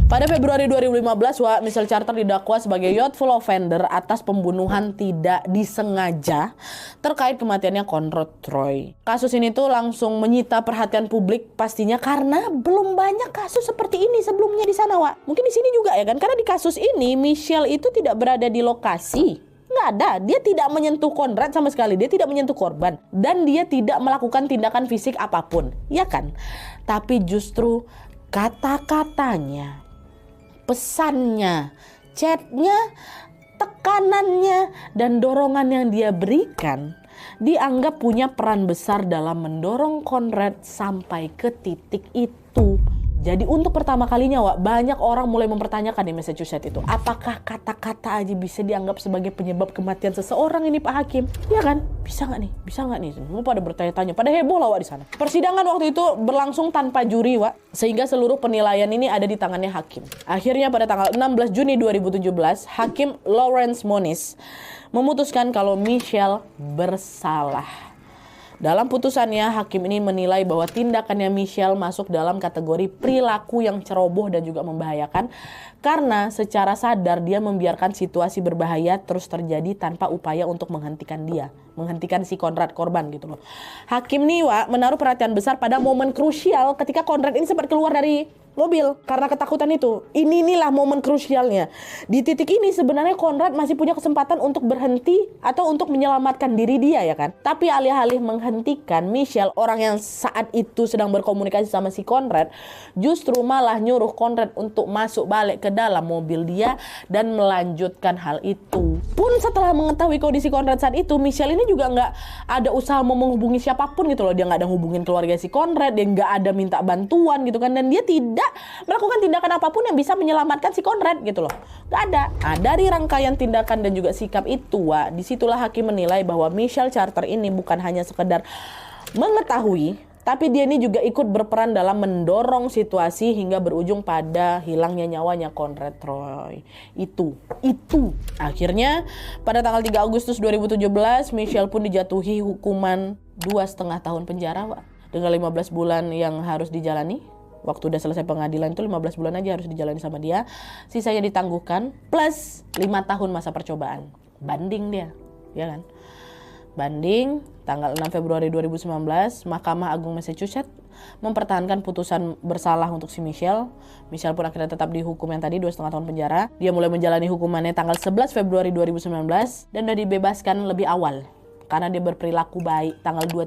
Pada Februari 2015, Michelle Carter didakwa sebagai youthful offender atas pembunuhan tidak disengaja terkait kematiannya Conrad Troy. Kasus ini tuh langsung menyita perhatian publik pastinya karena belum banyak kasus seperti ini sebelumnya di sana, Wak. Mungkin di sini juga ya kan, karena di kasus ini Michelle itu tidak berada di lokasi. Nggak ada, dia tidak menyentuh Conrad sama sekali, dia tidak menyentuh korban, dan dia tidak melakukan tindakan fisik apapun, ya kan? Tapi justru kata-katanya, pesannya, chatnya, tekanannya, dan dorongan yang dia berikan dianggap punya peran besar dalam mendorong Conrad sampai ke titik itu. Jadi untuk pertama kalinya, Wak, banyak orang mulai mempertanyakan di Massachusetts itu, apakah kata-kata aja bisa dianggap sebagai penyebab kematian seseorang ini, Pak Hakim? Ya kan? Bisa nggak nih? Bisa nggak nih? Semua pada bertanya-tanya, pada heboh lah, Wak, di sana. Persidangan waktu itu berlangsung tanpa juri, Wak, sehingga seluruh penilaian ini ada di tangannya hakim. Akhirnya pada tanggal 16 Juni 2017, Hakim Lawrence Moniz memutuskan kalau Michelle bersalah. Dalam putusannya, hakim ini menilai bahwa tindakannya Michelle masuk dalam kategori perilaku yang ceroboh dan juga membahayakan karena secara sadar dia membiarkan situasi berbahaya terus terjadi tanpa upaya untuk menghentikan si Conrad korban gitu loh. Hakim nih, Wak, menaruh perhatian besar pada momen krusial ketika Conrad ini sempat keluar dari mobil karena ketakutan itu. Inilah momen krusialnya. Di titik ini sebenarnya Conrad masih punya kesempatan untuk berhenti atau untuk menyelamatkan diri dia, ya kan. Tapi alih-alih menghentikan, Michelle, orang yang saat itu sedang berkomunikasi sama si Conrad, justru malah nyuruh Conrad untuk masuk balik ke dalam mobil dia dan melanjutkan hal itu. Pun setelah mengetahui kondisi Conrad saat itu, Michelle ini juga nggak ada usaha mau menghubungi siapapun gitu loh. Dia nggak ada hubungin keluarga si Conrad, dia nggak ada minta bantuan gitu kan, dan dia tidak melakukan tindakan apapun yang bisa menyelamatkan si Conrad gitu loh. Gak ada. Nah, dari rangkaian tindakan dan juga sikap itu, Wak, disitulah hakim menilai bahwa Michelle Carter ini bukan hanya sekedar mengetahui, tapi dia ini juga ikut berperan dalam mendorong situasi hingga berujung pada hilangnya nyawanya Conrad Troy. Itu. Akhirnya pada tanggal 3 Agustus 2017, Michelle pun dijatuhi hukuman 2,5 tahun penjara, Wak, dengan 15 bulan yang harus dijalani. Waktu udah selesai pengadilan itu 15 bulan aja harus dijalani sama dia. Sisanya ditangguhkan plus 5 tahun masa percobaan. Banding dia, ya kan? Banding tanggal 6 Februari 2019, Mahkamah Agung Massachusetts mempertahankan putusan bersalah untuk si Michelle. Michelle pun akhirnya tetap dihukum yang tadi 2,5 tahun penjara. Dia mulai menjalani hukumannya tanggal 11 Februari 2019 dan udah dibebaskan lebih awal karena dia berperilaku baik tanggal 2